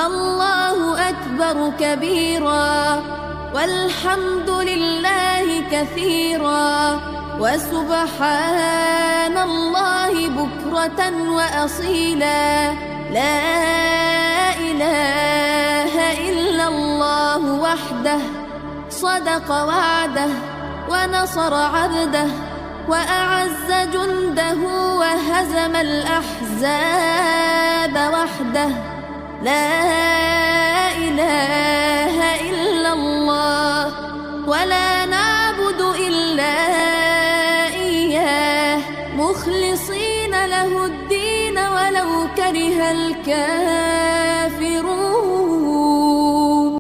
الله أكبر كبيرا والحمد لله كثيرا وسبحان الله بكرة وأصيلا. لا إله إلا الله وحده صدق وعده ونصر عبده وأعز جنده وهزم الأحزاب وحده. لا إله إلا الله ولا نعبد إلا إياه مخلصين له الدين ولو كره الكافرون.